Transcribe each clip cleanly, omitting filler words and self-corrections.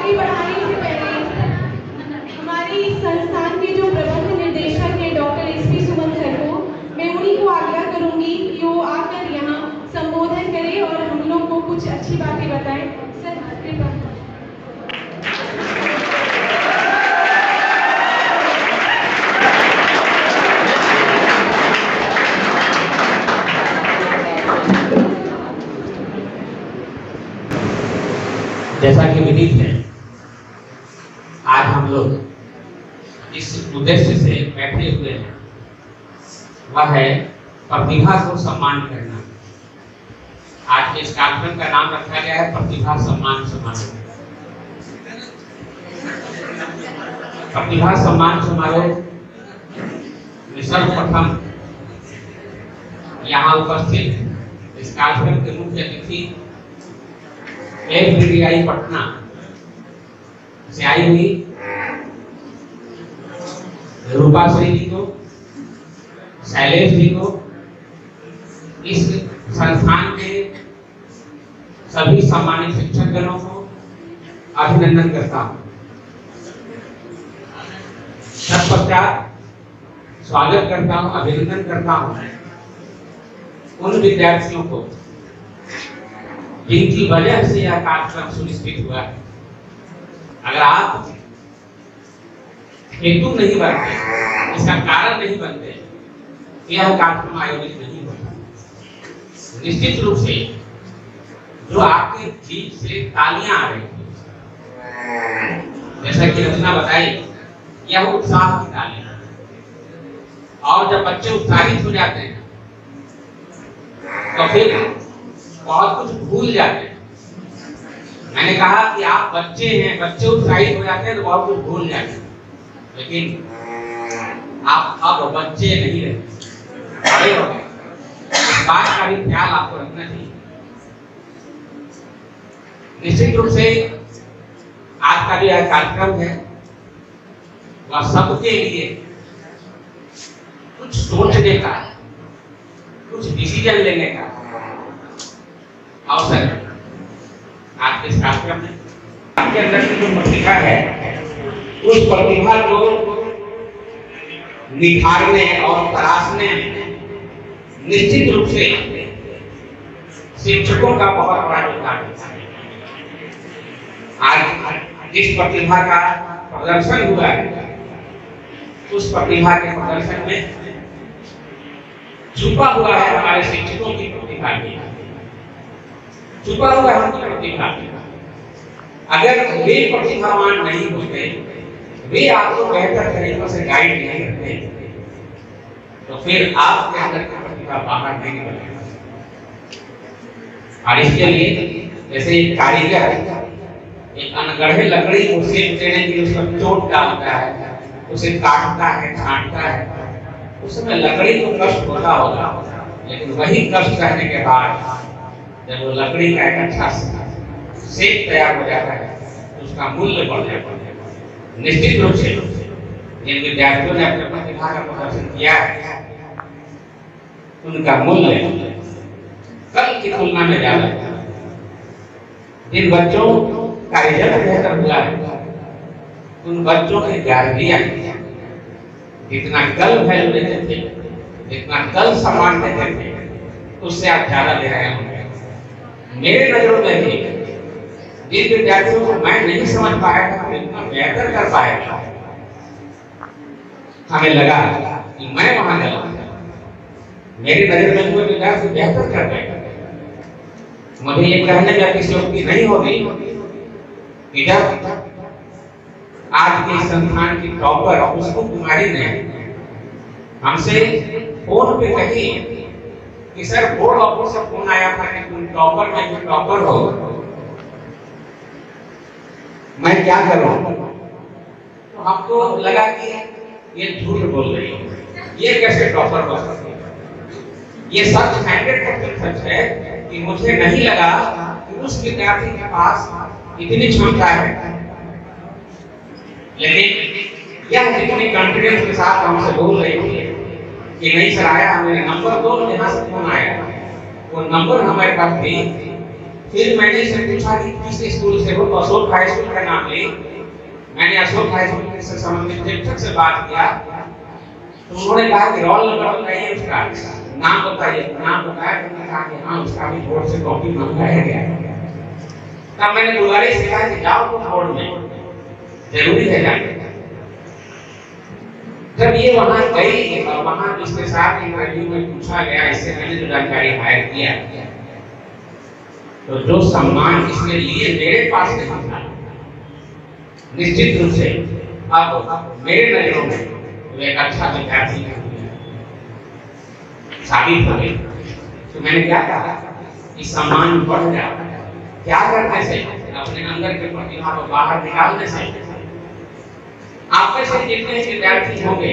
आगे बढ़ाने से पहले हमारी संस्थान के जो प्रबंध निर्देशक हैं डॉक्टर एसपी सुमन सर को, मैं उन्हीं को आग्रह करूंगी कि वो आकर यहाँ संबोधन करें और हम लोग को कुछ अच्छी बातें बताएं। सर कृपया। जैसा कि विदित है, आज हम लोग इस उद्देश्य से बैठे हुए हैं, वह है प्रतिभा को सम्मान करना। आज के इस कार्यक्रम का नाम रखा गया है प्रतिभा सम्मान समारोह। प्रतिभा सम्मान समारोह में सर्वप्रथम यहाँ उपस्थित इस कार्यक्रम के मुख्य अतिथि एफबीआई पटना से आई हुई रूपा श्री जी को, शैलेश जी को, इस संस्थान के सभी सम्मानित शिक्षकगणों को अभिनंदन करता हूं। तत्पश्चात स्वागत करता हूं, अभिनंदन करता हूं उन विद्यार्थियों को जिनकी वजह से यह कार्यक्रम सुनिश्चित हुआ है। अगर आप हेतु नहीं बनते, इसका कारण नहीं बनते, यह कार्यक्रम आयोजित नहीं होता। निश्चित रूप से जो आपके बीच से तालियां आ रही थी, जैसा कि रचना बताई, यह उत्साह की तालियां, और जब बच्चे उत्साहित हो जाते हैं तो फिर बहुत कुछ भूल जाते हैं। मैंने कहा कि आप बच्चे हैं, बच्चे उत्साहित हो जाते हैं तो बहुत कुछ भूल जाते हैं, लेकिन आप अब बच्चे नहीं रहे, बड़े हो गए। इस बात का भी ख्याल आपको रखना चाहिए। निश्चित रूप से आज का जो यह कार्यक्रम है वह सबके लिए कुछ सोचने का, कुछ डिसीजन लेने का अवसर। आज के इस कार्यक्रम में आपके अंदर की जो प्रतिभा है, उस प्रतिभा को निखारने और तराशने निश्चित रूप से शिक्षकों का बहुत बड़ा योगदान है। आज जिस प्रतिभा का प्रदर्शन हुआ है, उस प्रतिभा के प्रदर्शन में छुपा हुआ है हमारे शिक्षकों की प्रतिभा भी, छुपा हुआ है उनकी प्रतिभा। अगर वे प्रतिभावान नहीं होते, वे आपको बेहतर तरीकों से गाइड नहीं करते, तो फिर आपके अंदर की प्रतिभा बाहर नहीं निकलेगी। और इसके लिए जैसे एक कारीगर एक अनगढ़े लकड़ी को सेक देने के लिए उसका चोट डालता है, उसे काटता है, छांटता है, उस समय लकड़ी को कष्ट होता होगा, लेकिन वही कष्ट करने के बाद जब वो लकड़ी का एक अच्छा सेक तैयार हो जाता है तो उसका मूल्य बढ़ जाता है। निश्चित रूप से जिन विद्यार्थियों ने अपने प्रतिभा का प्रदर्शन किया है, उनका मूल्य कल की तुलना में ज्यादा है। जिन बच्चों का रिजल्ट बेहतर हुआ है, उन बच्चों के गार्जियन जितना कल वैल्यू देते थे, जितना कल सम्मान देते थे, उससे आप ज्यादा दे रहे होंगे। मेरे नजरों में भी जिन विद्यार्थियों को मैं नहीं समझ पाया था, इतना बेहतर कर पाया था, हमें लगा कि मैं वहां गलत था। मेरी नजर में कोई विद्यार्थी बेहतर कर पाएगा। मुझे ये कहने में अतिशयोक्ति नहीं होगी कि जब आज के संस्थान की टॉपर खुशबू कुमारी ने हमसे फोन पे कही कि सर बोर्ड ऑफिस से फोन आया था कि तुम टॉपर में भी टॉपर हो, मैं क्या करूं? तो हमको लगा कि ये झूठ बोल रही है, ये कैसे टॉपर हो सकती है। ये सच 100% सच है कि मुझे नहीं लगा कि उस विद्यार्थी के पास इतनी क्षमता है, लेकिन यह जितनी कॉन्फिडेंस के साथ हमसे बोल रही थी कि नहीं सर आया, मेरे नंबर दो, यहाँ से फोन आया, वो नंबर हमारे पास भी फिर मैंने इसे पूछा कि किस स्कूल से हो, तो अशोक हाई स्कूल का नाम ले। मैंने अशोक हाई स्कूल से संबंधित शिक्षक से बात किया, तो उन्होंने कहा कि रोल नंबर बताइए, उसका नाम बताइए। नाम बताया तो मैंने कहा कि हाँ उसका भी बोर्ड से कॉपी मंगाया गया है। तब मैंने बुलारे से कहा कि जाओ तुम बोर्ड में, जरूरी है जाने। जब ये वहां गई और वहां इसके साथ इंटरव्यू में पूछा गया, इससे मैंने जो जानकारी हायर किया, तो जो सम्मान इसने लिए मेरे पास नहीं था, निश्चित रूप से अब मेरे नजरों में वो एक अच्छा विद्यार्थी साबित हो गई। तो मैंने क्या कहा कि सम्मान बढ़ जाता है क्या करने से, अपने अंदर के प्रतिभा को बाहर निकालने से। आपके से जितने विद्यार्थी होंगे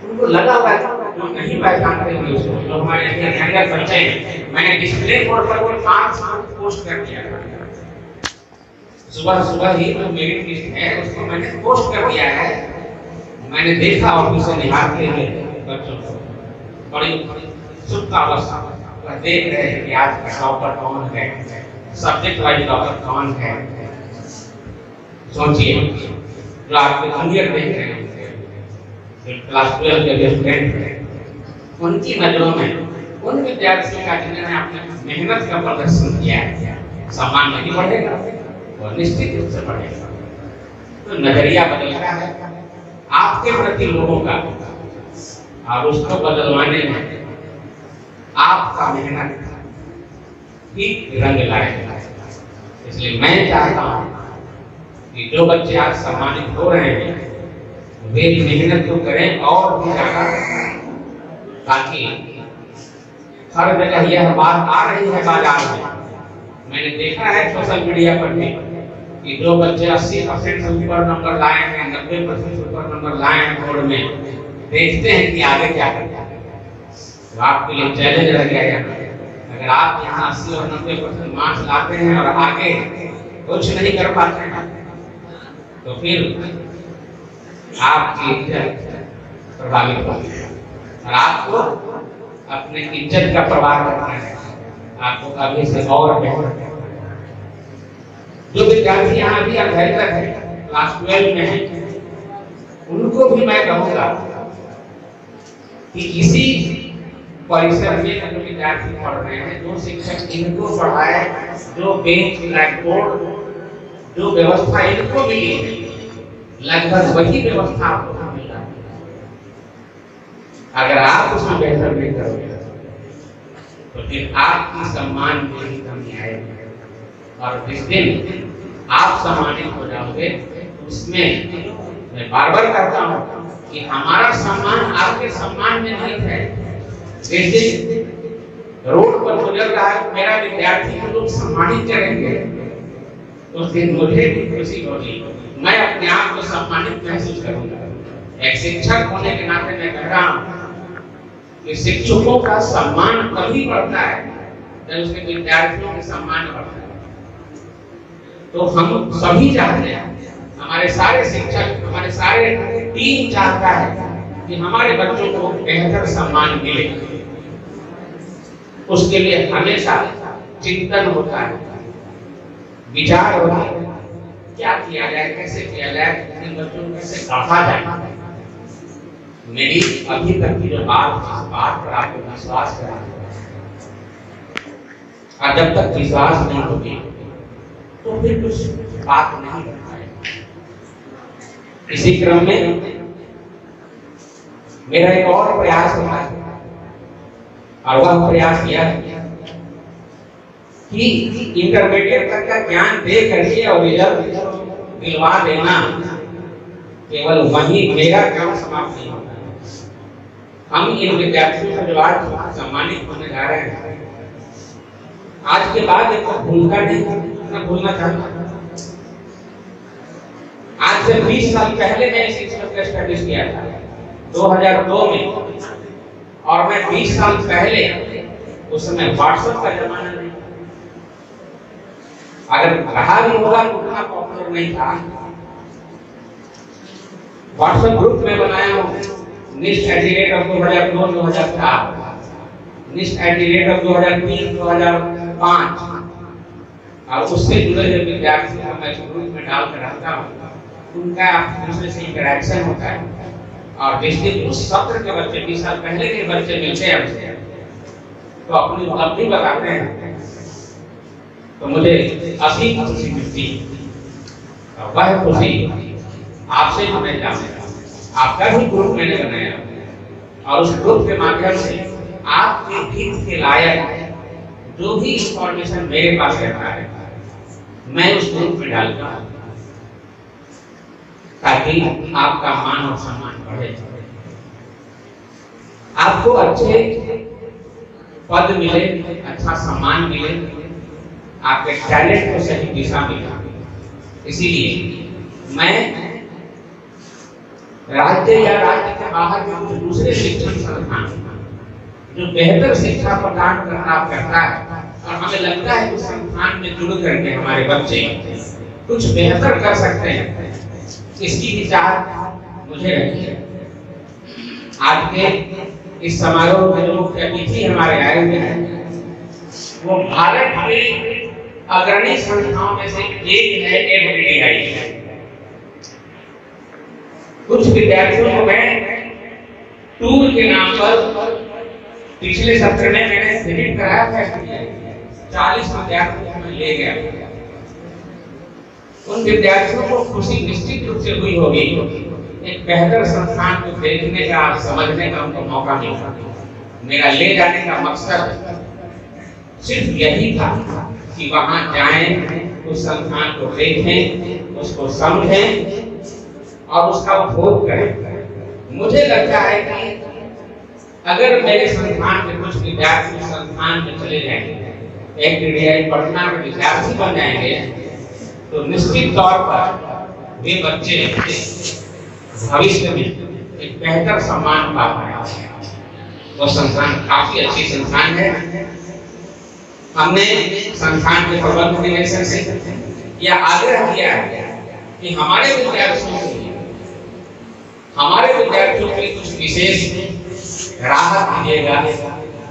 उनको लगा हुआ जो नहीं पहचानते होंगे उसको, जो हमारे यंगर बच्चे हैं, मैंने डिस्प्ले बोर्ड पर वो 5 पोस्ट कर दिया था। सुबह सुबह ही जो मेरी लिस्ट है उसको मैंने पोस्ट कर दिया है। मैंने देखा और उसे निहारते हुए बच्चों को बड़ी सुप्तावस्था देख रहे हैं कि आज का टॉपर कौन है, सब्जेक्ट वाइज टॉपर कौन है। सोचिए जो आपके जूनियर देख रहे हैं, क्लास 12 के स्टूडेंट हैं, उनकी नजरों में उन विद्यार्थियों का जिन्होंने अपने मेहनत का प्रदर्शन किया है, सम्मान नहीं बढ़ेगा और निश्चित रूप से बढ़ेगा। तो नजरिया बदलता है आपके प्रति लोगों का, और उसको बदलवाने में आपका मेहनत ही रंग लाएगा। इसलिए मैं चाहता हूँ कि जो बच्चे आज सम्मानित हो रहे हैं वे मेहनत तो करें और भी ज्यादा, ताकि हर जगह यह बात आ रही है बाजार में। मैंने देखा है सोशल मीडिया पर भी कि जो बच्चे 80% से ऊपर नंबर लाए हैं, 90% से ऊपर नंबर लाए हैं बोर्ड में, देखते हैं कि आगे क्या करना है। तो आपके लिए चैलेंज रह गया, अगर आप यहाँ 80 और 90% मार्क्स लाते हैं और आगे कुछ नहीं कर पाते हैं, तो फिर आपकी इज्जत प्रभावित होगी और आपको अपने इज्जत का प्रवाह करना है। आपको अभी से और बेहतर जो विद्यार्थी यहाँ भी अध्ययनरत है, क्लास 12 में है, उनको भी मैं कहूँगा कि इसी परिसर में जो विद्यार्थी पढ़ रहे हैं, जो शिक्षक इनको पढ़ाए, जो बेंच ब्लैक बोर्ड जो व्यवस्था इनको मिली, लगभग वही व्यवस्था आपको मिल रहा है। अगर आप उसमें बेहतर नहीं करोगे तो फिर आपकी सम्मान में ही कमी आएगी, और जिस दिन आप सम्मानित हो जाओगे उसमें मैं बार बार कहता हूँ कि हमारा सम्मान आपके सम्मान में नहीं है। जिस दिन रोड पर गुजर रहा है मेरा विद्यार्थी को लोग सम्मानित करेंगे, उस दिन मुझे भी खुशी होगी, मैं अपने आप को सम्मानित महसूस करूंगा। एक शिक्षक होने के नाते मैं कह रहा हूँ कि शिक्षकों का सम्मान तभी बढ़ता है जब उसके विद्यार्थियों के सम्मान बढ़ता है। तो हम सभी चाहते हैं, हमारे सारे शिक्षक, हमारे सारे टीम चाहता है कि हमारे बच्चों को बेहतर सम्मान मिले। उसके लिए हमेशा चिंतन होता है, विचार होता है, क्या किया जाए, कैसे किया जाए, इन बच्चों को कैसे गढ़ा जाए। मेरी अभी तक की जो बात पर आपको विश्वास करा, और जब तक विश्वास नहीं होगी तो फिर कुछ बात नहीं कर पाएगा। इसी क्रम में मेरा एक और प्रयास रहा है, और वह प्रयास यह है कि इंटरमीडिएट तक का ज्ञान दे करके और रिजल्ट दिलवा देना, केवल वही मेरा काम समाप्त नहीं होता है। हम इन विद्यार्थियों को जो आज सम्मानित होने जा रहे हैं, आज के बाद एक भूलना नहीं, मैं भूलना चाहता। आज से 20 साल पहले मैं इस इंस्टीट्यूट का स्टैब्लिश किया था 2002 में, और मैं 20 साल पहले, उस समय व्हाट्सएप का जमाना नहीं, अगर रहा भी होगा तो उतना पॉपुलर नहीं था। व्हाट्सएप ग्रुप में बनाया हूँ NIST @ 2002-2004, NIST @ 2003-2005, और उससे जुड़े हुए विद्यार्थियों को मैं ग्रुप में डालकर रखता हूँ, उनका दूसरे से इंटरेक्शन होता है। और जिस दिन उस सत्र के बच्चे 20 साल पहले के बच्चे मिलते हैं हमसे तो अपनी उपलब्धि बताते हैं, तो मुझे असीम खुशी मिलती है। और वह खुशी आपसे जुड़े जाने का आपका भी ग्रुप मैंने बनाया और उस ग्रुप के माध्यम से आपके हित के लायक जो भी इंफॉर्मेशन मेरे पास रहता है मैं उस ग्रुप में डालता हूं ताकि आपका मान और सम्मान बढ़े, आपको अच्छे पद मिले, अच्छा सम्मान मिले, आपके टैलेंट को सही दिशा मिले। इसीलिए मैं राज्य या राज्य के बाहर के कुछ दूसरे शिक्षण संस्थान जो बेहतर शिक्षा प्रदान करता है और हमें लगता है कि संस्थान में जुड़ करके हमारे बच्चे कुछ बेहतर कर सकते हैं, इसकी भी चाहत मुझे रही है। आज के इस समारोह में जो अतिथि हमारे आए हुए हैं वो भारत के अग्रणी संस्थाओं में से एक है, एफटीआई। कुछ विद्यार्थियों को मैं टूर के नाम पर पिछले सत्र में मैंने विजिट कराया था, 40 विद्यार्थियों को मैं ले गया। उन विद्यार्थियों को खुशी निश्चित रूप से हुई होगी, एक बेहतर संस्थान को देखने का, समझने का उनको मौका मिला। मेरा ले जाने का मकसद सिर्फ यही था कि वहां जाएं, उस संस्थान को देखें, उसको समझें और उसका उपभोग करें। मुझे लगता है कि अगर मेरे संस्थान के कुछ विद्यार्थी संस्थान में चले जाएंगे, एफटीआई पटना में विद्यार्थी बन जाएंगे, तो निश्चित तौर पर वे बच्चे भविष्य में एक बेहतर सम्मान पा पाएंगे। वो संस्थान काफी अच्छी संस्थान है। हमने संस्थान के प्रबंध निदेशक से यह आग्रह किया है कि हमारे विद्यार्थियों के कुछ विशेष राहत दीजिएगा,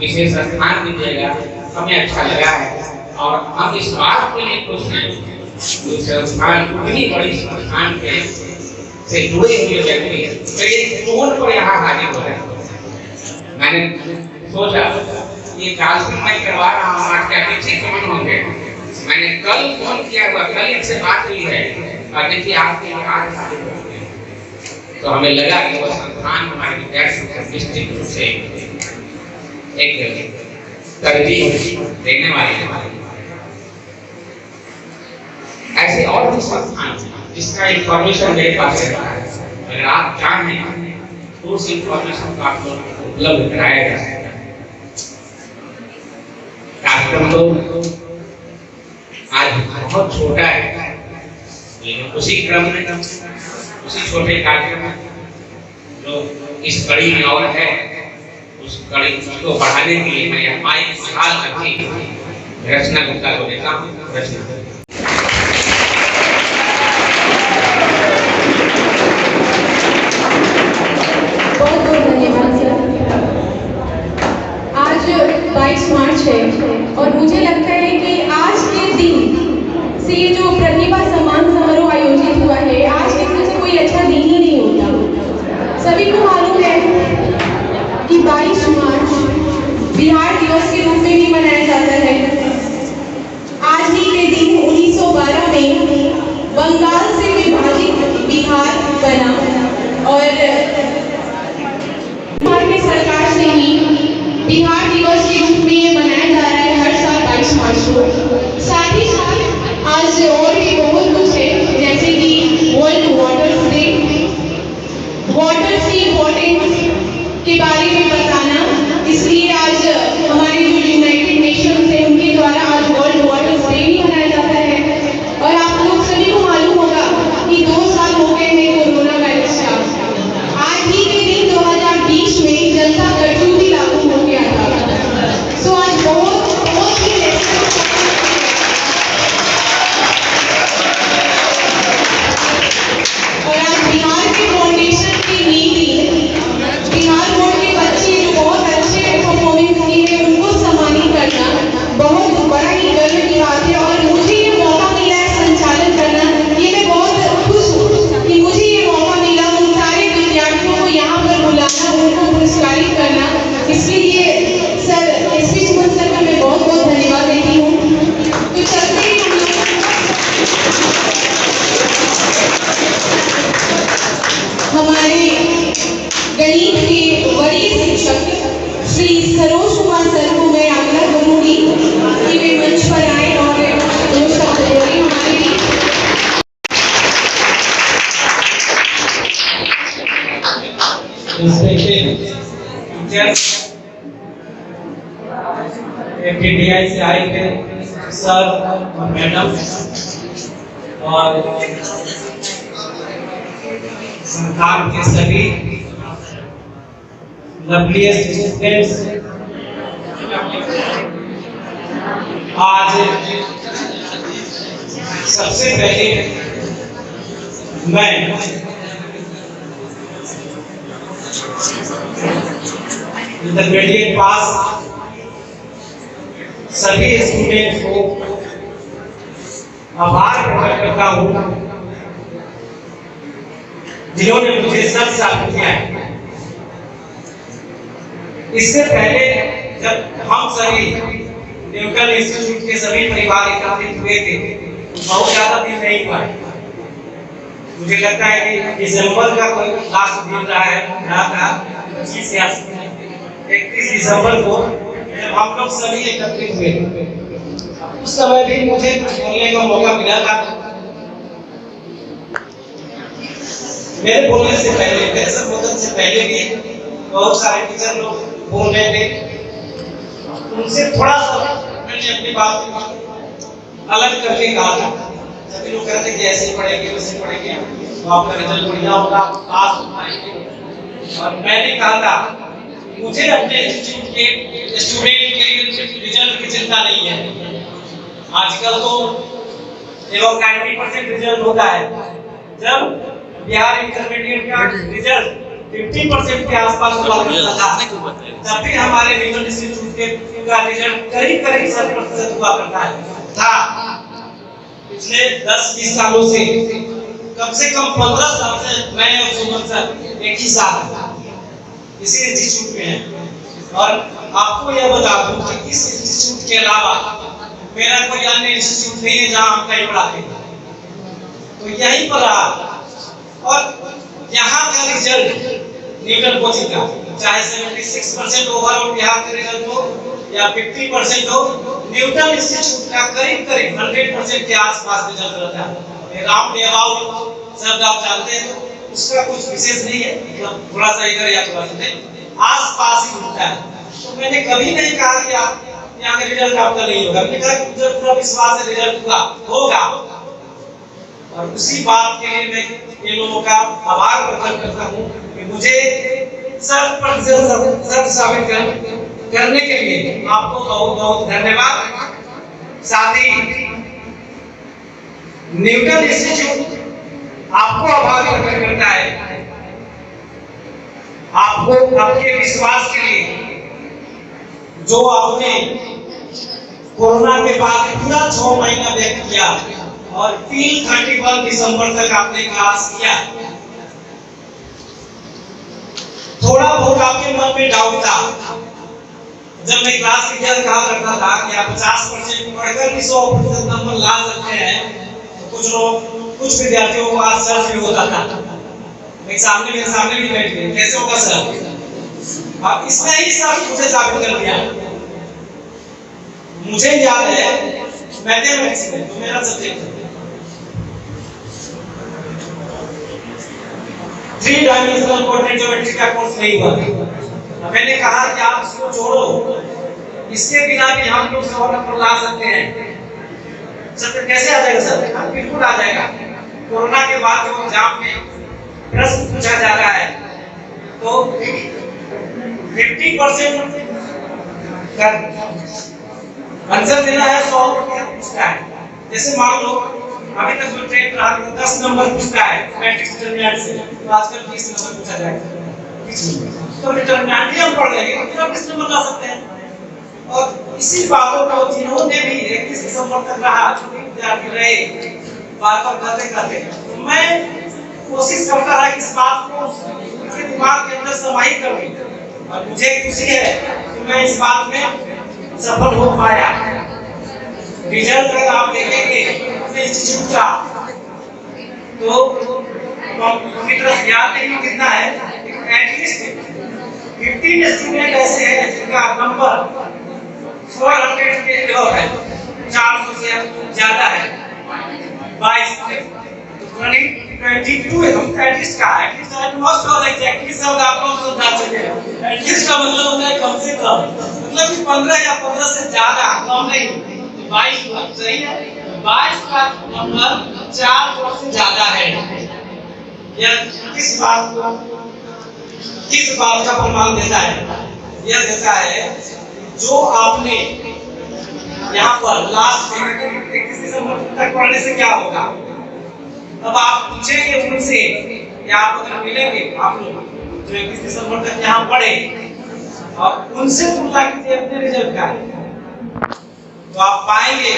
विशेष स्थान दीजिएगा। हमें अच्छा लगा है और हम इस बात के लिए खुश हैं कि संस्थान इतनी बड़ी संस्थान के से जुड़े हुए व्यक्ति मेरे फोन पर यहाँ हाजिर हो रहे हैं। मैंने सोचा ये कार्यक्रम मैं करवा रहा हूँ, आज क्या पीछे कौन होंगे। मैंने कल फोन किया हुआ, कल इनसे बात हुई है और देखिए आपके आज तो हमें लगा कि वो संस्थान हमारे विद्यार्थियों को निश्चित रूप से एक तरजीह देने वाले हैं। ऐसे और भी संस्थान जिसका इंफॉर्मेशन मेरे पास रहता है, अगर आप चाहें तो उस इंफॉर्मेशन को आपको उपलब्ध कराया जा सकता है। कार्यक्रम तो आज बहुत छोटा है, लेकिन उसी क्रम में, उसी छोटे कार्यक्रम में जो इस कड़ी में और है, उस कड़ी को बढ़ाने के लिए मैं यह माइक संभाल करके रचना गुप्ता को देता हूँ। रचना आज 22 मार्च है और मुझे लगता है कि आज के दिन से ये जो प्रतिभा सम्मान समारोह आयोजित हुआ है, आज के दिन से कोई अच्छा दिन ही नहीं होता। सभी को मालूम है कि 22 मार्च बिहार दिवस के रूप में भी मनाया जाता है। आज ही के दिन 1912 में बंगाल से विभाजित बिहार बना और सरकार से ही बिहार दिवस के रूप में ये मनाया जा रहा है हर साल 22 मार्च को। साथ ही साथ आज और भी बहुत कुछ है, जैसे कि वर्ल्ड वाटर डे, वाटर की इम्पोर्टेंस के बारे में बताना। इसलिए आज हमारे जो यूनाइटेड नेशंस है उनके द्वारा आज वर्ल्ड वाटर डे भी मनाया जाता है। और आप लोग सभी को मालूम होगा कि 2 साल हो गए हैं कोरोना वायरस का। आज respected teachers, FTDI से आए थे सर और मैडम और संस्थान के सभी लवलीस्ट स्टूडेंट्स, आज सबसे पहले मैं इंटरमीडिएट पास सभी स्टूडेंट्स को आभार प्रकट करता हूँ जिन्होंने मुझे सब साथ किया है। इससे पहले जब हम सभी न्यूटन इंस्टीट्यूट के सभी परिवार एकत्रित हुए थे, बहुत ज्यादा दिन नहीं हुआ। मुझे लगता है कि दिसंबर का कोई लास्ट दिन रहा था 31 दिसंबर को जब हम लोग सभी एकत्रित हुए, उस समय भी मुझे कुछ बोलने का मौका मिला था। मेरे बोलने से पहले, मेरे संबोधन से पहले भी बहुत सारे टीचर लोग बोल रहे थे। उनसे थोड़ा सा मैंने अपनी बात अलग करके कहा था। सभी लोग कहते कि ऐसे पढ़ेंगे वैसे पढ़ेंगे तो आपका रिजल्ट बढ़िया होगा, पास हो पाएंगे। और मैंने कहा था मुझे अपने इंस्टीट्यूट के स्टूडेंट के रिजल्ट की चिंता नहीं है। आजकल तो एवं 90% रिजल्ट होता है। जब बिहार इंटरमीडिएट का रिजल्ट 50% के आसपास हुआ करता था, तब भी हमारे न्यूटन इंस्टीट्यूट के का रिजल्ट करीब 7% हुआ करता है था। पिछले 10-20 सालों से कम 15 साल से मैं और सुमन सर एक ही साथ इसी इंस्टीट्यूट में हैं। और आपको यह बता दूं कि इस इंस्टीट्यूट के अलावा मेरा कोई अन्य इंस्टीट्यूट नहीं है जहां हम कहीं पढ़ाते हैं, तो यहीं पर रहा। और यहाँ का रिजल्ट न्यूटन कोचिंग का चाहे 76% ओवरऑल बिहार का रिजल्ट हो या 50% हो, न्यूटन इंस्टीट्यूट का करीब 100% के आसपास रिजल्ट रहता है। राउंड अबाउट शब्द आप जानते हैं, तो उसका कुछ विशेष नहीं है, मतलब थोड़ा सा इधर या थोड़ा सा आसपास ही होता है। तो मैंने कभी नहीं कहा कि आप यहाँ का रिजल्ट आपका नहीं होगा, मैंने कहा कि मुझे पूरा विश्वास है रिजल्ट होगा। और उसी बात के लिए मैं इन लोगों का आभार प्रकट करता हूँ कि मुझे 100% साबित करने के लिए आपको बहुत बहुत धन्यवाद। साथ ही न्यूटन इंस्टीट्यूट आपको आभार प्रकट करता है, आपको आपके विश्वास के लिए, जो आपने कोरोना के बाद पूरा 6 महीना व्यक्त किया और 31 दिसंबर तक आपने क्लास किया। थोड़ा बहुत आपके मन में डाउट था, जब मैं क्लास टीचर कहा करता था कि आप 50% पढ़कर भी 100% नंबर ला सकते हैं, तो कुछ विद्यार्थियों को आज सर्च भी होता था। मेरे सामने भी बैठ गए, कैसे होगा सर? अब इसमें ही सब मुझे साबित कर दिया। मुझे याद है मैथमेटिक्स में जो मेरा सब्जेक्ट है, 3 डायमेंशनल कोऑर्डिनेट ज्योमेट्री का कोर्स नहीं हुआ। मैंने कहा कि आप इसको छोड़ो, इसके बिना भी हम लोग 100 नंबर ला सकते हैं। सर कैसे आ जाएगा सर? बिल्कुल आ जाएगा। कोरोना के बाद जो एग्जाम में प्रश्न पूछा जा रहा है, तो 50% का आंसर देना है, 100 पूछता है। जैसे मान लो अभी तक जो ट्रेन रहा 10 नंबर पूछता है मैट्रिक्स डिटरमिनेंट से, तो आजकल 20 नंबर पूछा जाएगा। तो डिटरमिनेंट ही हम पढ़ लेंगे तो 20 नंबर ला सकते हैं। और इसी बातों को जिन्होंने भी 31 दिसंबर तक रहा, विद्यार्थी रहे, बार-बार करते मैं कोशिश करता रहा कि इस बात को उनके दिमाग के अंदर समाहित कर दूं। और मुझे खुशी है कि मैं इस बात में सफल हो पाया। रिजल्ट अगर आप देखेंगे अपने इंस्टीट्यूट का, तो कंप्यूटर याद नहीं कितना है, एटलीस्ट 15 स्टूडेंट ऐसे हैं जिनका नंबर 400 के अबव है, 400 से ज्यादा है। 22 22 है, हम एटलीस्ट का है, एटलीस्ट एटमोस्ट और एग्जैक्टली शब्द आप लोग समझा चुके हैं। एटलीस्ट का मतलब होता है कम से कम, मतलब कि 15 या 15 से ज्यादा, कम नहीं। 22 बार सही है, 22 का नंबर 4 से ज्यादा है। यह किस बात का प्रमाण देता है? यह देता है जो आपने यहाँ पर लास्ट 31 दिसंबर तक पढ़ने से क्या होगा। अब आप पूछेंगे उनसे या आप अगर मिलेंगे, आप लोग जो 31 दिसंबर तक यहाँ पढ़े और उनसे तुलना कीजिए अपने रिजल्ट का, तो आप पाएंगे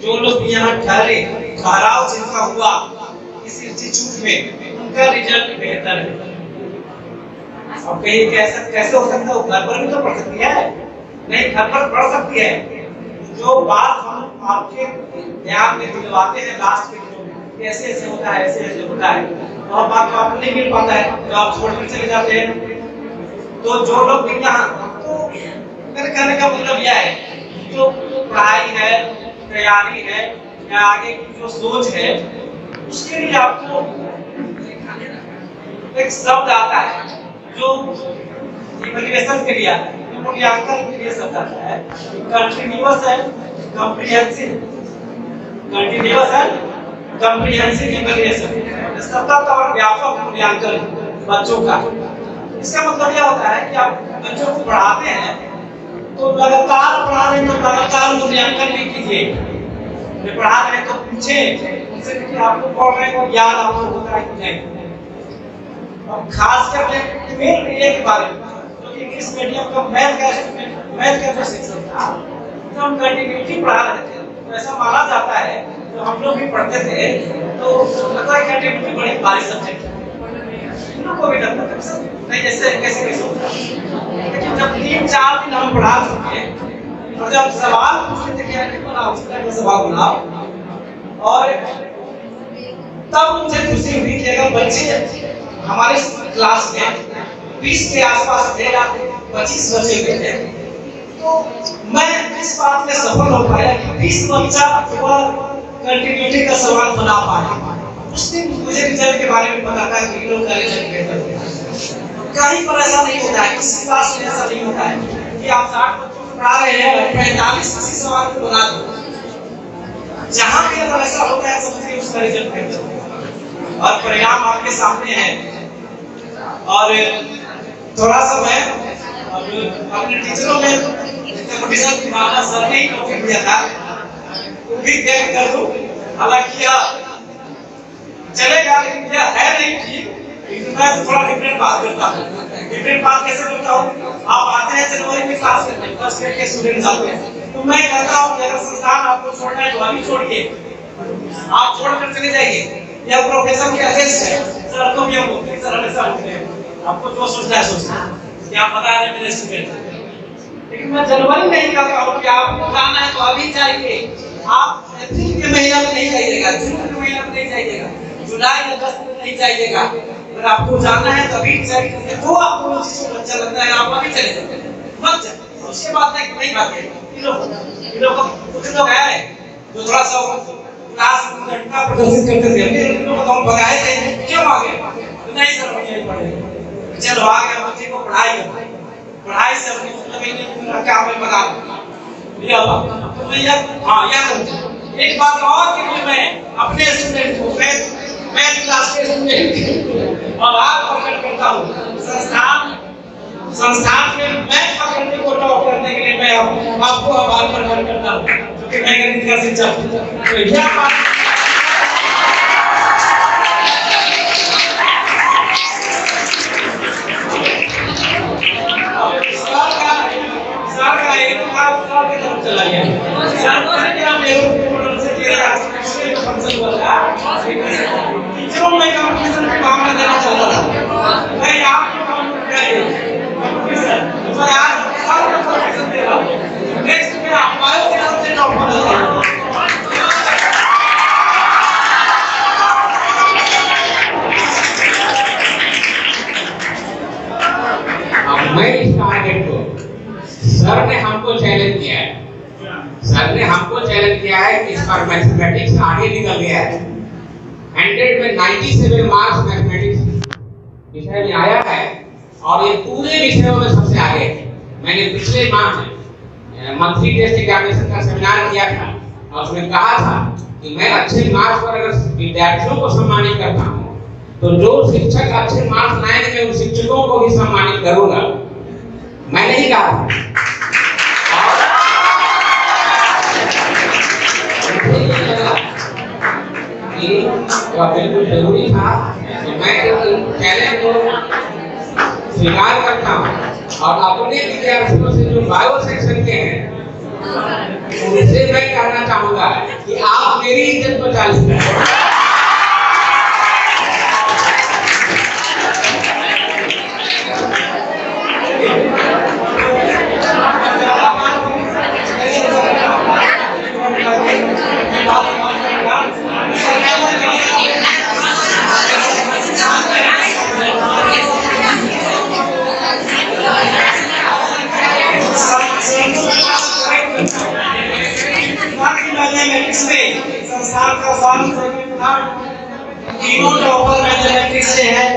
जो लोग यहाँ ठहराव जिनका हुआ इस इंस्टीट्यूट में, उनका रिजल्ट बेहतर है। अब कहीं कैसे हो सकता है? घर पर भी तो पढ़ सकती है, नहीं घर पर पढ़ सकती है। जो बात हम आपके ध्यान में दिलवाते हैं लास्ट के दिनों में, ऐसे ऐसे होता है, ऐसे ऐसे होता है, और बात को आपको नहीं मिल पाता है, तो आप छोड़कर चले जाते हैं। तो जो लोग भी यहाँ, तो मेरे कहने का मतलब यह है, जो पढ़ाई है, तैयारी है या आगे की जो सोच है, उसके लिए आपको एक शब्द आता है जो इवैल्यूएशन के लिए आता है, मूल्यांकन के लिए शब्द आता है, continuous and comprehensive. Continuous and comprehensive evaluation, सतत और व्यापक मूल्यांकन बच्चों का। इसका मतलब यह होता है कि आप बच्चों को पढ़ाते हैं तो लगातार पढ़ा रहे हैं, तो लगातार मूल्यांकन भी कीजिए। पढ़ा रहे हैं तो पूछें उनसे कि आपको पढ़ रहे हैं तो याद आपको होता है कि नहीं। और खास कर मेन एरिया के बारे में, जो इंग्लिश मीडियम का मैथ का जो सेक्शन था, तो हम कंटिन्यूटी पढ़ा रहे थे, तो ऐसा माना जाता है, तो हम लोग भी पढ़ते थे, तो लगता है कंटिन्यूटी बड़ी भारी सब्जेक्ट है, हम लोग को भी लगता था नहीं जैसे कैसे होता है। लेकिन जब 3-4 दिन हम पढ़ा चुके और जब सवाल पूछते थे कि बनाओ, उस तरह का सवाल बनाओ, और तब मुझे खुशी हुई कि अगर बच्चे हमारे क्लास में 20 के आसपास थे या 25 बच्चे थे, तो मैं इस बात में सफल हो पाया कि 20 बच्चा कंटिन्यूटी का सवाल बना पाया। उस दिन मुझे रिजल्ट के बारे में पता था कि लोग का रिजल्ट बेहतर है। कहीं पर ऐसा नहीं होता है, किसी क्लास में ऐसा नहीं होता है कि आप 60 बच्चों को पढ़ा रहे हैं 45 किसी सवाल को बना दो। जहाँ भी अगर ऐसा होता है समझिए उसका रिजल्ट बेहतर है और परिणाम आपके सामने है। और थोड़ा सा मैं अपने टीचरों में कंपटीशन की भावना सर ने ही टॉपिक दिया था, वो भी तैयारी कर दूं। हालांकि चलेगा, लेकिन यह है नहीं कि मैं थोड़ा डिफरेंट बात करता हूँ। डिफरेंट बात कैसे करता हूँ? आप आते हैं जनवरी में क्लास करने, फर्स्ट ईयर के स्टूडेंट्स आते हैं, तो मैं कहता हूँ कि अगर संस्थान आपको छोड़ना है तो अभी छोड़िए, आप छोड़कर चले जाइए। यह प्रोफेसर के अध्यक्ष है, सर को भी हम बोलते हैं, सर हमेशा बोलते हैं आपको जो सोचना है सोचिए, क्या पता है मेरे स्टूडेंट। लेकिन मैं जनवरी में ही कहता हूँ कि आपको जाना है तो अभी जाइए। आप अप्रैल के महीना में नहीं जाइएगा, जून के महीना में नहीं जाइएगा, जुलाई अगस्त में नहीं जाइएगा। अगर आपको जाना है तो अभी जाइए। जो आपको अच्छा लगता है आप अभी चले जाइए, मत जाइए। उसके बाद नहीं भागिए। इन लोग कुछ लोग हैं जो थोड़ा सा क्लास घंटा प्रदर्शित करते थे, इन लोगों को हम भगाए थे, क्यों आ गए? नहीं सर हम यही पढ़े। चलो आ गया, बच्चे को पढ़ाई से अपनी मतलब नहीं क्या मैं बता लिया बात। तो मैं एक बात और कि मैं अपने स्टूडेंट को मैं क्लास के स्टूडेंट और आप प्रकट करता हूँ संस्थान में मैं पकड़ने को टॉप करने के लिए मैं आपको आभार प्रकट करता हूँ, क्योंकि मैं गणित का शिक्षक। तो यह बात चला गया। टीचरों में कंपटीशन की भावना देना चाहता था। मैं आपको मैं आज कंपटीशन दे रहा हूँ। नेक्स्ट में हमारे तरफ से टॉप होगा। मैं इस टारगेट को सर ने हमको चैलेंज किया है। सर ने हमको चैलेंज किया है कि इस बार मैथमेटिक्स आगे निकल गया है। 100 में 97 मार्क्स मैथमेटिक्स विषय में आया है और ये पूरे विषयों में सबसे आगे है। मैंने पिछले माह में मंथली टेस्ट एग्जामिनेशन का सेमिनार किया था और उसमें कहा था कि मैं अच्छे मार्क्स पर अगर विद्यार्थियों को सम्मानित करता हूँ तो जो शिक्षक अच्छे मार्क्स लाएंगे मैं उन शिक्षकों को भी सम्मानित करूंगा। मैं नहीं कहा था। बिल्कुल जरूरी था कि मैं चैलेंज को स्वीकार करता हूँ और अपने विद्यार्थियों से जो बायो सेक्शन के हैं उनसे मैं कहना चाहूंगा कि आप मेरी इज्जत बचा लीजिए। संस्थान का तीनों टॉपर मैथमेटिक्स से है।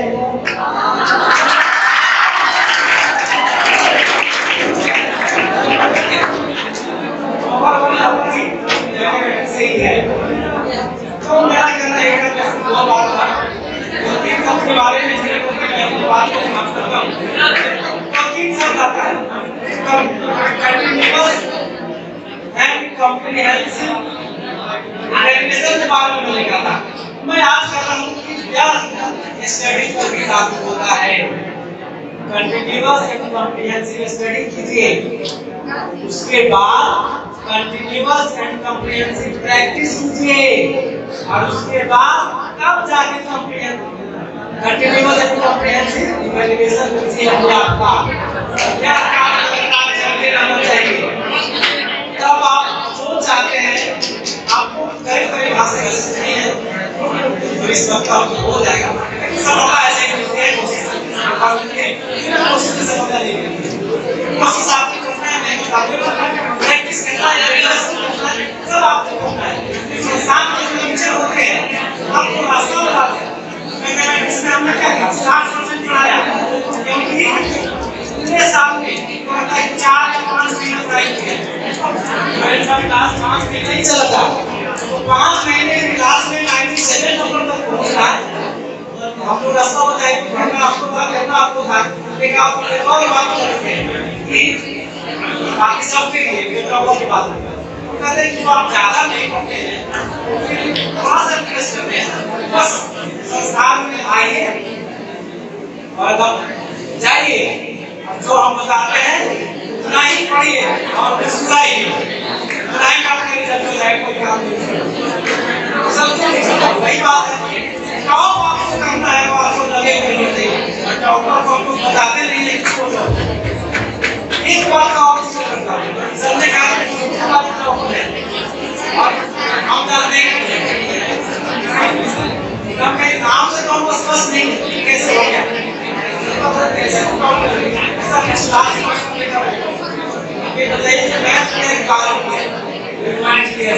सही है। तो मेरा कहना है कि दो बात था के बारे में बात को समाप्त करता हूँ। तो तीन शब्द आता है कंटिन्यूअस एंड कॉम्प्रिहेंसिव रेगुलेशन के बारे में लिखा था। मैं आज कर रहा हूँ कि क्या स्टडी को भी लागू होता है। कंटिन्यूअस एंड कॉम्प्रिहेंसिव स्टडी कीजिए, उसके बाद कंटिन्यूअस एंड कॉम्प्रिहेंसिव प्रैक्टिस कीजिए और उसके बाद तब जाके कंटिन्यूअस एंड कॉम्प्रिहेंसिव इवैल्यूएशन कीजिए। आपका क्या काम चलते रहना चाहिए। तब आप जो चाहते हैं आपको कई कई भाषा नहीं है तो इस वक्त आपको हो जाएगा। सब होगा ऐसे ही कोशिश समझना नहीं कोशिश आपको करना है। मैं प्रैक्टिस करना है सब आपको करना है। संस्थान में जो टीचर होते हैं आपको रास्ता बताते हैं। मैथमेटिक्स में हमने क्या किया 60% पढ़ाया क्योंकि पूरे साल में कहता है 4 या 5 महीने पढ़ाई की। मेरे साथ क्लास 5 महीने नहीं चलता तो 5 महीने क्लास में 97 नंबर तक पहुंचना है। हम लोग रास्ता बताए पढ़ना आपको था करना आपको था लेकिन आप एक और बात करते हैं कि बाकी सब के लिए बेटों की बात कहते हैं कि आप ज्यादा नहीं पढ़ते हैं थोड़ा सा रिक्वेस्ट करते हैं बस संस्थान में आइए और जाइए जो हम बताते हैं उतना ही पढ़िए और सुनाइए। पढ़ाई का अपने रिजल्ट हो जाए कोई काम नहीं। सब वही बात है टॉप आपको करना है वो आपको लगे नहीं चाहिए। टॉपर को हमको बताते नहीं है किसको एक बात का और चीज करता हूँ सबने कहा कि बात टॉपर है और हम जानते हैं कम के नाम से तो हमको स्पष्ट नहीं कैसे हो गया ये बताइए कि मैथ में काम रिमाइंड किया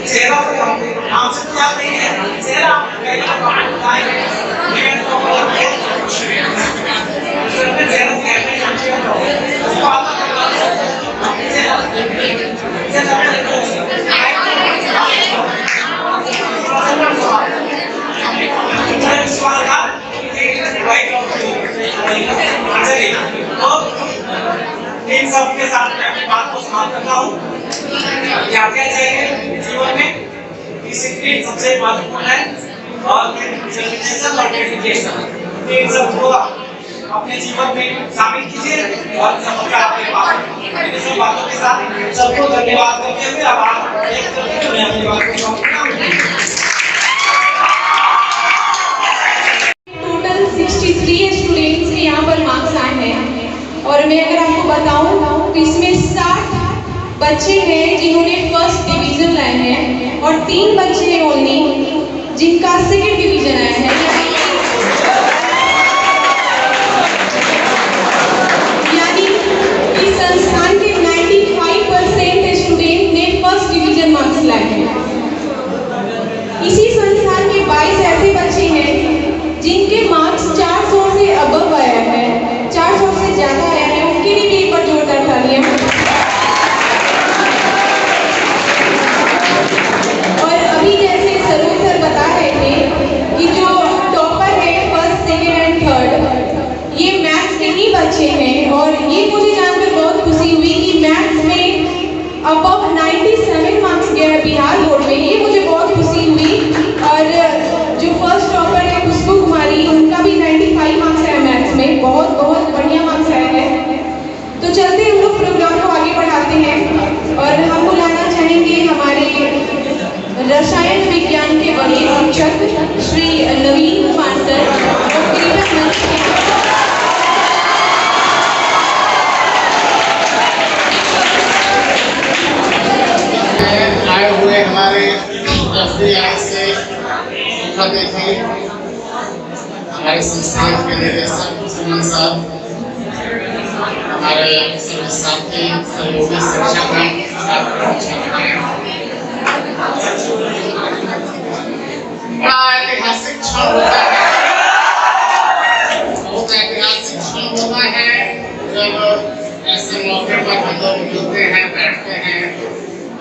चेहरा पे नाम से क्या नहीं है चेहरा कई बार बताएंगे लेकिन तो चेहरा कहते हैं बात सवाल था इन सब के साथ मैं अपनी बात को समाप्त करता हूँ। क्या क्या चाहिए जीवन में डिसिप्लिन सबसे महत्वपूर्ण है और डिटरमिनेशन और डेडिकेशन इन सबको अपने जीवन में शामिल कीजिए और सबका आपके पास इन सब बातों के साथ सबको धन्यवाद करते हुए आभार व्यक्त करते हुए अपनी बात को समाप्त करता हूँ। 63 स्टूडेंट्स के यहाँ पर मार्क्स आए हैं और मैं अगर आपको बताऊं तो इसमें 60 बच्चे हैं जिन्होंने फर्स्ट डिवीजन लाए हैं और 3 बच्चे हैं ओनली जिनका सेकंड डिवीजन आया है। यानी इस संस्थान के 95% स्टूडेंट ने फर्स्ट डिवीजन मार्क्स लाए हैं। इसी संस्थान के 22 ऐसे बच्चे हैं जिनके मार्क्स 400 से अबव आया है, 400 से ज़्यादा आया है, उनके लिए भी एक बार जोरदार तालियां। और अभी जैसे सरोज सर बता रहे थे कि जो टॉपर है फर्स्ट, सेकेंड एंड थर्ड, ये मैथ्स के ही बच्चे हैं। और ये मुझे जानकर बहुत खुशी हुई कि मैथ्स में अबव 97 मार्क्स गया है बिहार बोर्ड में, ये मुझे बहुत खुशी हुई। और जो फर्स्ट टॉपर है खुशबू कुमारी, उनका भी 95 मार्क्स आया मैथ्स में, बहुत बहुत बढ़िया मार्क्स आया है। तो चलते हम लोग प्रोग्राम को आगे बढ़ाते हैं और हम बुलाना चाहेंगे हमारे रसायन विज्ञान के वरिष्ठ शिक्षक श्री नवीन कुमार सर और कृपया मंच आए हुए हमारे FBI से अतिथि, हमारे संस्थान के निदेशक सुमन साहब, हमारे सभी साथी सहयोगी शिक्षक बड़ा ऐतिहासिक क्षण होता है, बहुत ऐतिहासिक क्षण होता है जब ऐसे मौके पर हम लोग मिलते हैं, बैठते हैं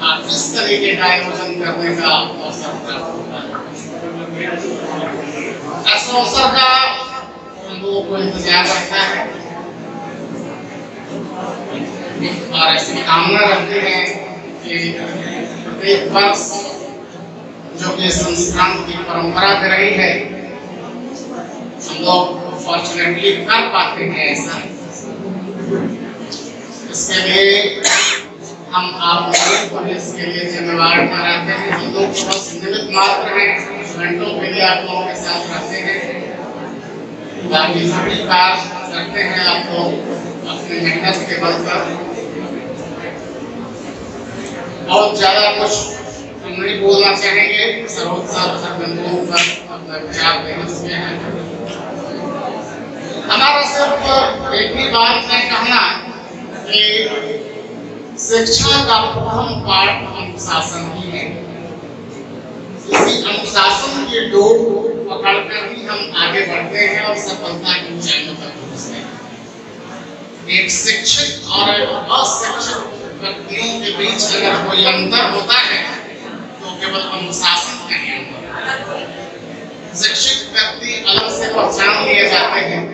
और इस तरीके का आयोजन करने का अवसर प्राप्त होता है। ऐसे अवसर का हम लोगों को इंतजार रहता है और ऐसी कामना रखते हैं कि प्रत्येक वर्ष जो कि संस्थान की परंपरा कर रही है, हम लोग फॉर्चुनेटली कर पाते हैं ऐसा। इसके लिए हम आप लोगों को इसके लिए जिम्मेवार ठहराते हैं। हम लोग बस निमित्त मात्र हैं, घंटों के लिए आप लोगों के साथ रहते हैं, बाकी सभी कार्य करते हैं आप लोग अपनी मेहनत के बल पर। बहुत ज्यादा कुछ हम नहीं बोलना चाहेंगे, सरोज साहब सब बिंदुओं पर अपना विचार देने से हैं। हमारा सिर्फ एक ही बात है कहना कि शिक्षा का प्रथम पाठ अनुशासन ही है। इसी अनुशासन के डोर को पकड़कर ही हम आगे बढ़ते हैं और सफलता की ऊंचाइयों तक पहुंचते हैं। एक शिक्षित और अशिक्षित व्यक्तियों के बीच अगर कोई अंतर होता है तो केवल अनुशासन का ही अंतर। शिक्षित व्यक्ति अलग से पहचान लिए जाते हैं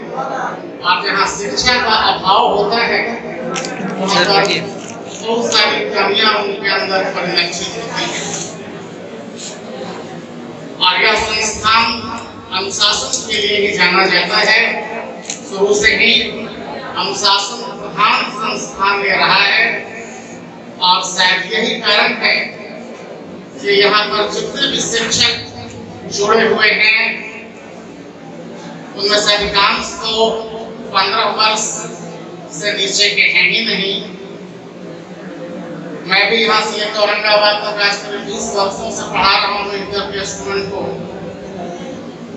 और जहाँ शिक्षा का अभाव होता है वहाँ पर बहुत सारी कमियां उनके अंदर परिलक्षित होती हैं। और यह संस्थान अनुशासन के लिए ही जाना जाता है। शुरू से ही अनुशासन प्रधान संस्थान ले रहा है और शायद यही कारण है कि यहाँ पर जितने भी शिक्षक जुड़े हुए हैं उनमें से अधिकांश तो 15 वर्ष से नीचे के हैं ही नहीं। मैं भी यहाँ से लेकर औरंगाबाद तक आज करीब 20 वर्षों से पढ़ा रहा हूँ इंटर के स्टूडेंट को।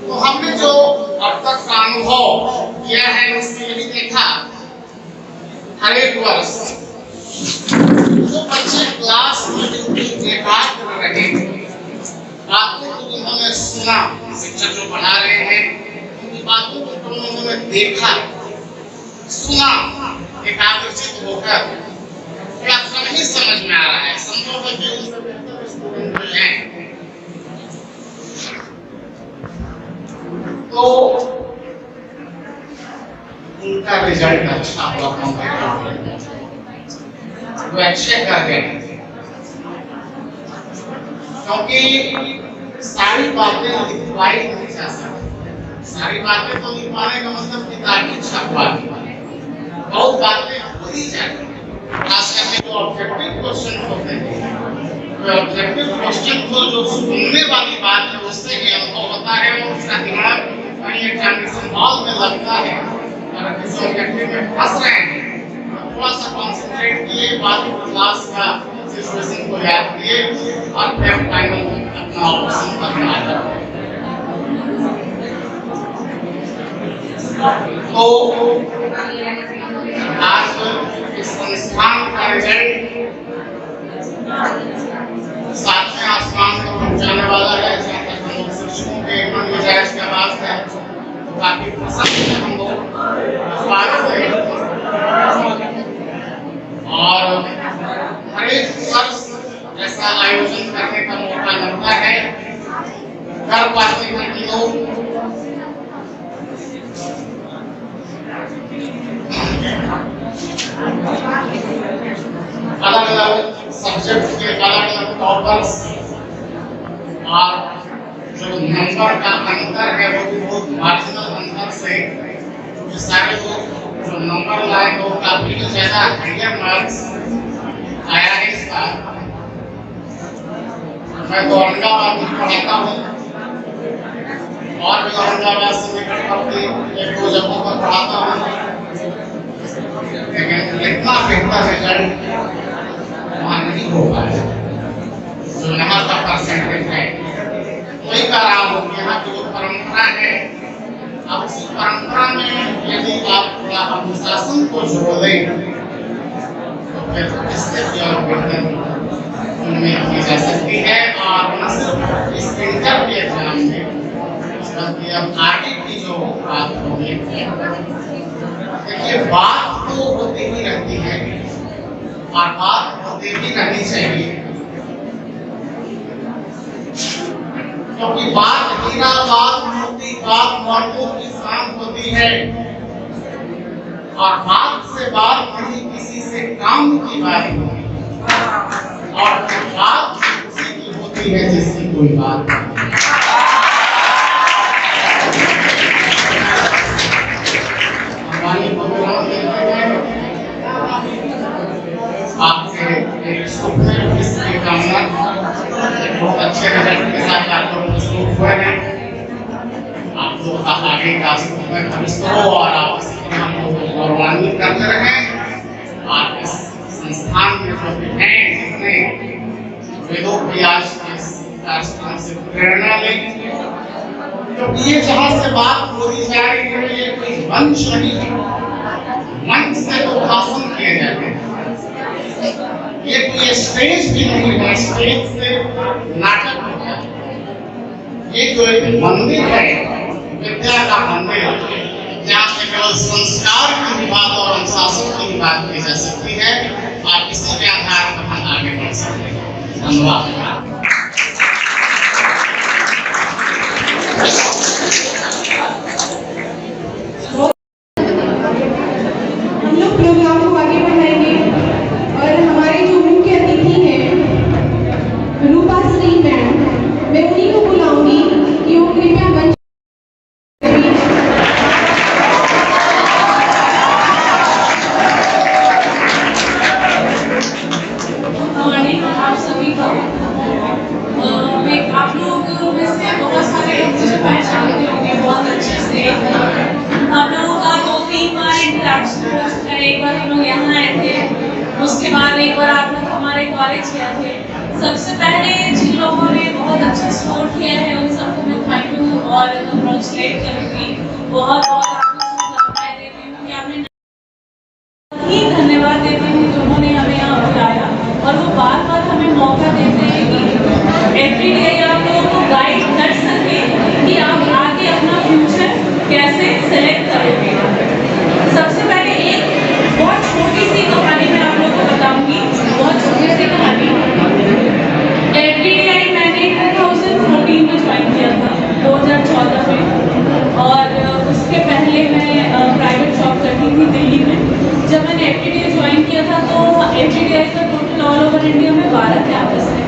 तो हमने जो अब तक का अनुभव किया है उसमें ये भी देखा, हर एक वर्ष जो बच्चे क्लास में एकाग्र रहे, बातों को उन्होंने सुना, शिक्षक जो पढ़ा रहे हैं उनकी बातों को उन्होंने देखा, सुना, एकाग्रचित होकर क्या नहीं समझ में आ रहा है, संभव है कि उससे बेहतर स्टूडेंट हैं। तो उनका रिजल्ट अच्छा हुआ, वो अच्छे कर गए क्योंकि सारी बातें लिखवाई नहीं जा सकती। सारी बातें तो लिखवाने का मतलब किताब की छपवाई, बहुत बातें भूली जाती। खास करके जो ऑब्जेक्टिव क्वेश्चन होते हैं, तो ऑब्जेक्टिव क्वेश्चन को जो सुनने वाली बात है उससे ही अनुभव होता है और उसका दिमाग कहीं एग्जामिनेशन हॉल में लगता है। अगर किसी ऑब्जेक्टिव में फंस रहे हैं तो थोड़ा सा कॉन्सेंट्रेट किए, बात क्लास का सिचुएशन को याद किए और फिर फाइनल अपना ऑप्शन पर आ जाए। तो आज इस संस्थान का रिजल्ट सातवें आसमान को पहुंचाने वाला है, जहाँ तक हम लोग शिक्षकों के मन मिजाज का बात है। कर पाते हैं कि लोग अलग अलग सब्जेक्ट के अलग अलग टॉपर्स और जो नंबर का अंतर है वो भी बहुत मार्जिनल अंतर से ये सारे लोग जो नंबर लाए वो काफी ज्यादा हायर मार्क्स आया है इस बार। मैं तो औरंगाबाद में पढ़ाता हूँ और भी औरंगाबाद से निकटवर्ती एक दो जगहों पर पढ़ाता हूँ, लेकिन इतना बेहतर रिजल्ट वहाँ नहीं हो पाया जो यहाँ का परसेंटेज है। वही कह रहा हूँ कि यहाँ की जो परंपरा है, अब उस परंपरा में यदि आप थोड़ा अनुशासन को जोड़ दें तो फिर इससे भी और बेहतर उम्मीद की जा सकती है। और न सिर्फ इस इंटर के एग्जाम में बल्कि अब आगे की जो बात होगी, देखिए बात तो होती ही रहती है और बात होती भी रहनी चाहिए, क्योंकि बात हीरा बात मोती बात मर्दों की शान होती है और बात से बात नहीं किसी से काम की बात होती है और बात उसी की होती है जिसकी कोई बात नहीं। आपसे एक शुभकामना, बहुत अच्छे रिजल्ट के साथ आप लोग प्रस्तुत हुए हैं। आप लोग आगे का भविष्य हो और आप हम लोगों को गौरवान्वित करते रहें। और इस संस्थान में जो हैं जितने वेदों की आज इस कार्यक्रम से प्रेरणा लें, क्योंकि ये जहाँ से बात बोली जा रही है ये कोई मंच नहीं है, मंच से तो भाषण किए जाते हैं, ये कोई स्टेज भी नहीं है, स्टेज से नाटक होता है। ये जो एक मंदिर है, विद्या का मंदिर, जहाँ से केवल संस्कार की बात और अनुशासन की बात की जा सकती है और इसी के आधार पर हम आगे बढ़ सकते हैं। धन्यवाद। हम लोग प्रोग्राम को आगे बढ़ाएंगे और हमारे जो मुख्य अतिथि हैं रूपा श्री मैम, मैं उन्हीं को बुलाऊंगी कि वो कृपया मंच आप सभी को आप लोग में से बहुत सारे लोग मुझे पहचानते होंगे बहुत अच्छे से। हम लोगों का 2-3 बार इंटरेक्शन हो चुका है। एक बार हम लोग यहाँ आए थे, उसके बाद एक बार आप लोग हमारे कॉलेज गए थे। सबसे पहले जिन लोगों ने बहुत अच्छा स्कोर किया है उन सबको मैं थैंक यू और कंग्रेचुलेट करूँगी। बहुत बहुत आपको शुभकामनाएं देती हूँ कि आपने ही धन्यवाद देती हूँ जिन्होंने हमें यहाँ बुलाया और वो बार बार हमें मौका देते हैं कि एवरीडे आप लोगों को गाइड कर सके कि आप आगे अपना फ्यूचर कैसे सेलेक्ट करोगे। सबसे पहले एक बहुत छोटी सी कहानी मैं आप लोगों को बताऊंगी, बहुत छोटी सी कहानी। एवरीडे मैंने 2014 में ज्वाइन किया था, 2014 में, और उसके पहले मैं प्राइवेट जॉब करती थी दिल्ली में। जब मैंने एवरीडे ज्वाइन किया था तो एवरीडे का टोटल ऑल ओवर इंडिया में 12 कैंपस है।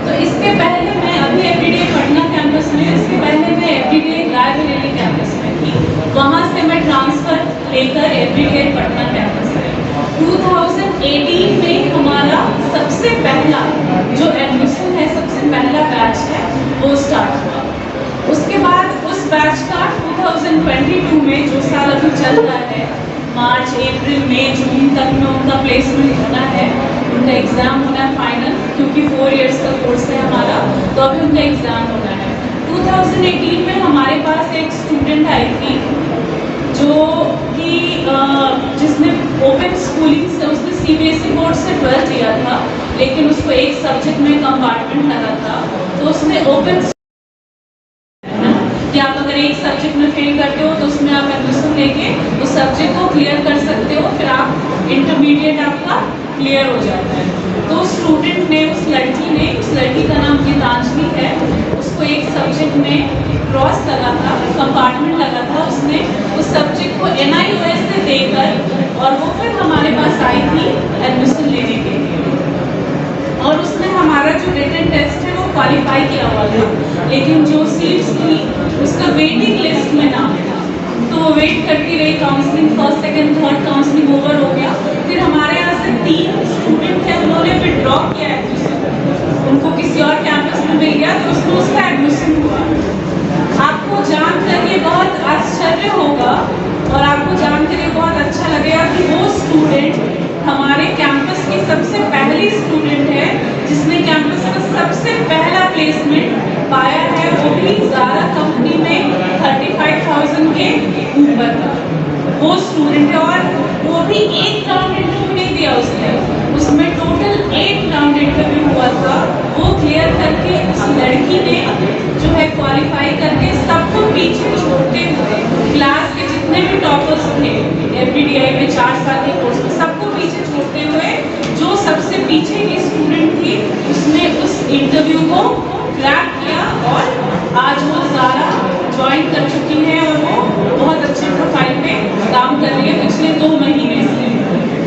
तो इसके पहले मैं अभी एवरीडे पटना कैंपस में, इसके पहले मैं एवरीडे रायबरेली कैंपस में थी। वहाँ से मैं ट्रांसफ़र लेकर एवरीडे पटना कैंपस में 2018 में हमारा सबसे पहला जो एडमिशन है, सबसे पहला बैच है वो स्टार्ट हुआ। उसके बाद उस बैच का 2022 में जो साल अभी चल रहा है, मार्च अप्रैल मई जून तक में उनका प्लेसमेंट होना है, उनका एग्ज़ाम होना है फाइनल, क्योंकि 4 इयर्स का कोर्स है हमारा, तो अभी उनका एग्ज़ाम होना है। 2018 में हमारे पास एक स्टूडेंट आई थी जो कि जिसने ओपन स्कूलिंग से, उसने CBSE बोर्ड से 12th दिया था, लेकिन उसको एक सब्जेक्ट में कंपार्टमेंट लगा था, तो उसने ओपन कि आप अगर एक सब्जेक्ट में फेल करते हो तो उसमें आप एडमिशन लेके उस सब्जेक्ट को क्लियर कर सकते हो, फिर आप इंटरमीडिएट आपका क्लियर हो जाता है। तो स्टूडेंट ने उस लड़की का नाम गीतांजलि है, उसको एक सब्जेक्ट में क्रॉस लगा था, कंपार्टमेंट लगा था, उसने उस सब्जेक्ट को NIOS से देकर और वो फिर हमारे पास आई थी एडमिशन लेने के लिए, और उसने हमारा जो रिटन टेस्ट है वो क्वालिफाई किया हुआ था, लेकिन जो सीट्स थी उसका वेटिंग लिस्ट में नाम था। तो वो वेट करती रही, counselling first second third counselling over हो गया। फिर हमारे यहाँ से 3 स्टूडेंट थे, उन्होंने विड्रॉ किया एडमिशन, उनको किसी और कैंपस में मिल गया, तो उसमें उसका एडमिशन हुआ। आपको जानकर ये बहुत आश्चर्य होगा और आपको जानकर ये बहुत अच्छा लगेगा कि वो स्टूडेंट हमारे कैंपस की सबसे पहली स्टूडेंट है जिसने कैंपस का सबसे पहला प्लेसमेंट पाया है, वो भी ज़ारा कंपनी में 35,000 के ऊपर का वो स्टूडेंट है। और वो भी एक राउंड इंटरव्यू नहीं दिया उसने, उसमें टोटल 8 राउंड इंटरव्यू हुआ था। वो क्लियर करके उस लड़की ने जो है क्वालिफाई करके सबको पीछे छोड़ते हुए, क्लास के जितने भी टॉपर्स थे FDDI में 4 साल के कोर्स में, सबको पीछे छोड़ते हुए जो सबसे पीछे की स्टूडेंट थी उसने उस इंटरव्यू को क्रैक किया और आज वो ज़ारा ज्वाइन कर चुकी है और वो बहुत अच्छे प्रोफाइल पे काम कर रही है पिछले 2 महीने से।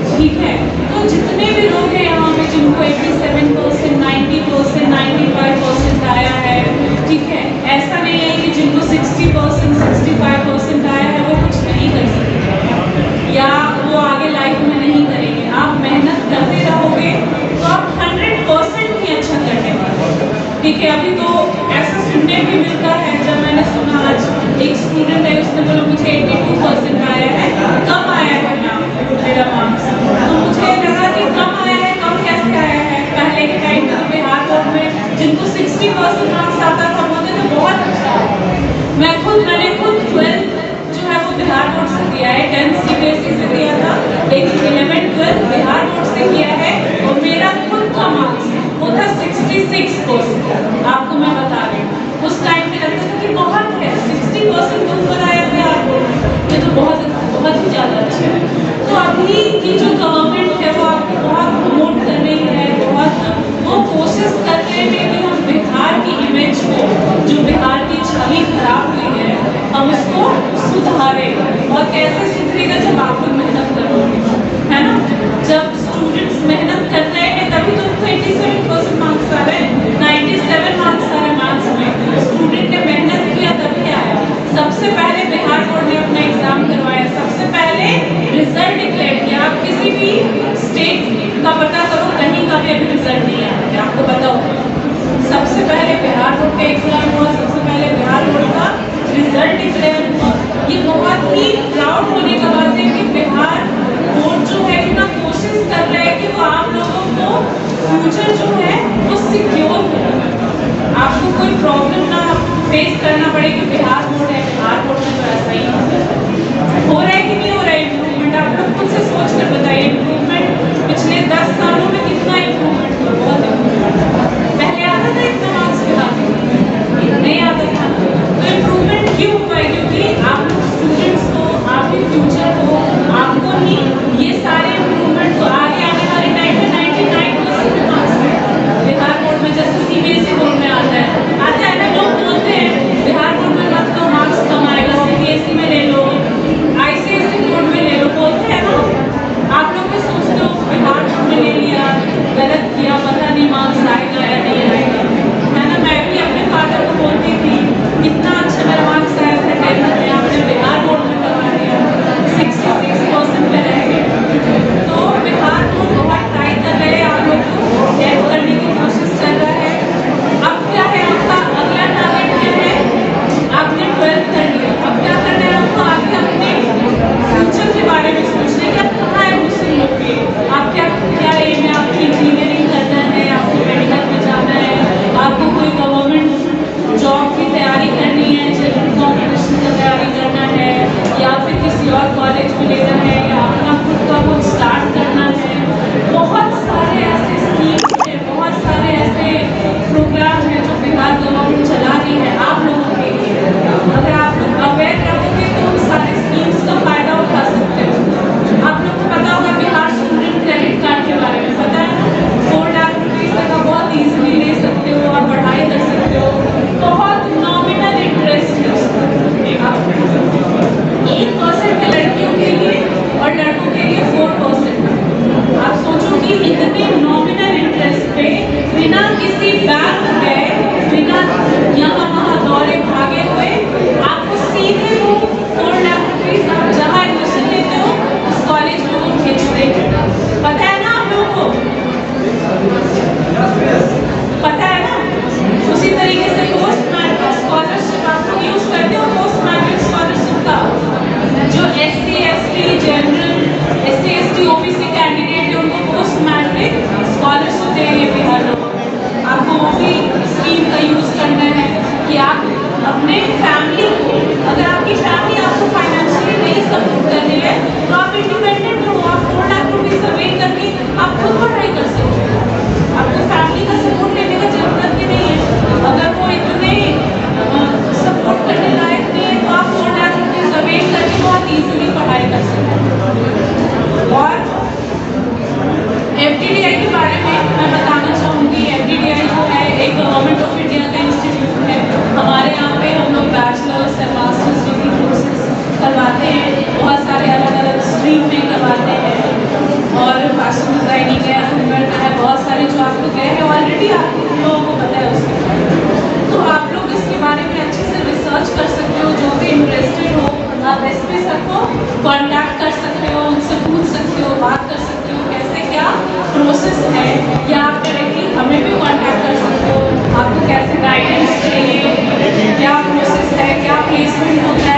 ठीक है, तो जितने भी लोग हैं यहाँ पे जिनको 87%, 90%, 95% आया है, ठीक है, ऐसा नहीं है कि जिनको 60%, 65% आया है वो कुछ नहीं कर सकते या वो आगे लाइफ में नहीं करेंगे। आप मेहनत करते रहोगे तो आप 100% ही अच्छा करने वाले। ठीक है, अभी तो ऐसा सुनने भी मिलता है, जब मैंने सुना आज एक स्टूडेंट है उसने बोला मुझे 82% आया है, कम आया है मेरा मार्क्स, तो मुझे लगा कि कम आया है, कम कैसे आया है। पहले के टाइम में बिहार बोर्ड में जिनको 60% मार्क्स आता था बोलते थे बहुत अच्छा है। मैंने खुद 12 जो है वो बिहार बोर्ड से दिया है, 10th CBSE से दिया था, लेकिन 11, 12 बिहार बोर्ड से किया है और मेरा खुद का मार्क्स वो था 66%। आपको मैं बता रही हूँ, उस टाइम पे लगता था कि बहुत है, 60% के ऊपर आया बिहार बोर्ड, ये तो बहुत ही ज़्यादा अच्छा है। तो अभी की जो गवर्नमेंट है वो आपको बहुत प्रमोट कर रही है, बहुत वो कोशिश कर रहे हैं कि हम बिहार की इमेज को, जो बिहार की छवि खराब हुई है, हम उसको सुधारें। और कैसे सुधरेगा, जब आप लोग मेहनत करोगे, है ना। जब स्टूडेंट्स मेहनत कर रहे हैं तभी तो उनको 87% मार्क्स आ रहे हैं, 97 मार्क्स आ रहे हैं मार्क्स में। स्टूडेंट ने मेहनत किया तभी आया। सबसे पहले बिहार बोर्ड ने अपना एग्जाम करवाया, सबसे पहले रिजल्ट डिक्लेयर किया। आप किसी भी स्टेट का पता करो, कहीं का भी अभी रिजल्ट नहीं आया, आपको पता होगा। सबसे पहले बिहार बोर्ड का एग्जाम हुआ, सबसे पहले बिहार बोर्ड का रिजल्ट डिक्लेयर हुआ। ये बहुत ही प्राउड होने का बात है कि बिहार बोर्ड जो है इतना कोशिश कर रहे हैं कि वो आप लोगों को फ्यूचर जो है वो सिक्योर हो, आपको कोई प्रॉब्लम ना फेस करना पड़े कि बिहार बोर्ड है। बिहार बोर्ड में तो ऐसा ही हो रहा है कि नहीं हो रहा है इम्प्रूवमेंट? आप लोग खुद से सोच कर बताइए, इम्प्रूवमेंट पिछले 10 सालों में कितना इम्प्रूवमेंट हुआ? बहुत इम्प्रूवमेंट। पहले आता था इतना मार्क्स बिहार में नहीं आता था, तो इम्प्रूवमेंट क्यों हुआ है? क्योंकि आप स्टूडेंट्स को, आपके फ्यूचर को, आपको ही ये सारे इम्प्रूवमेंट को आगे आने वाले टाइम में 99% मार्क्स बिहार बोर्ड में, जैसे CBSE बोर्ड में आता है ना, लोग बोलते हैं बिहार बोर्ड में मत लो मार्क्स कम आएगा, CBSE में ले लो, ICSE अपने फैमिली को, अगर आपकी फैमिली आपको फाइनेंशियली नहीं सपोर्ट कर रही है तो आप इंडिपेंडेंट हो, आप 4 लाख रुपीज अवेल करके आप खुद पढ़ाई कर सकते हो। आपको फैमिली का सपोर्ट लेने की जरूरत भी नहीं है। अगर वो इतने सपोर्ट करने लायक नहीं है तो आप 4 लाख रुपीज अवेल करके बहुत ईजिली पढ़ाई कर सकते हो। और FDDI के बारे में मैं बताना चाहूँगी। FDDI जो है एक गवर्नमेंट ऑफ इंडिया का इंस्टीट्यूट है। हमारे यहाँ पे हम लोग बैचलर्स और मास्टर्स डिग्री कोर्सेज करवाते हैं, बहुत सारे अलग अलग स्ट्रीम में करवाते हैं, और फैशन डिज़ाइनिंग है, हुनर का है, बहुत सारे जो आप लोग गए हैं ऑलरेडी, आप लोगों को पता है उसके बारे में। तो आप लोग इसके बारे में अच्छे से रिसर्च कर सकते हो। जो भी इंटरेस्टेड हो आप SP सर को कॉन्टैक्ट कर सकते हो, उनसे पूछ सकते हो, बात कर सकते हो कैसे क्या प्रोसेस है, या आप डायरेक्टली हमें भी कॉन्टैक्ट कर सकते हो। आपको कैसे गाइडेंस चाहिए, क्या प्रोसेस है, क्या प्लेसमेंट होता है,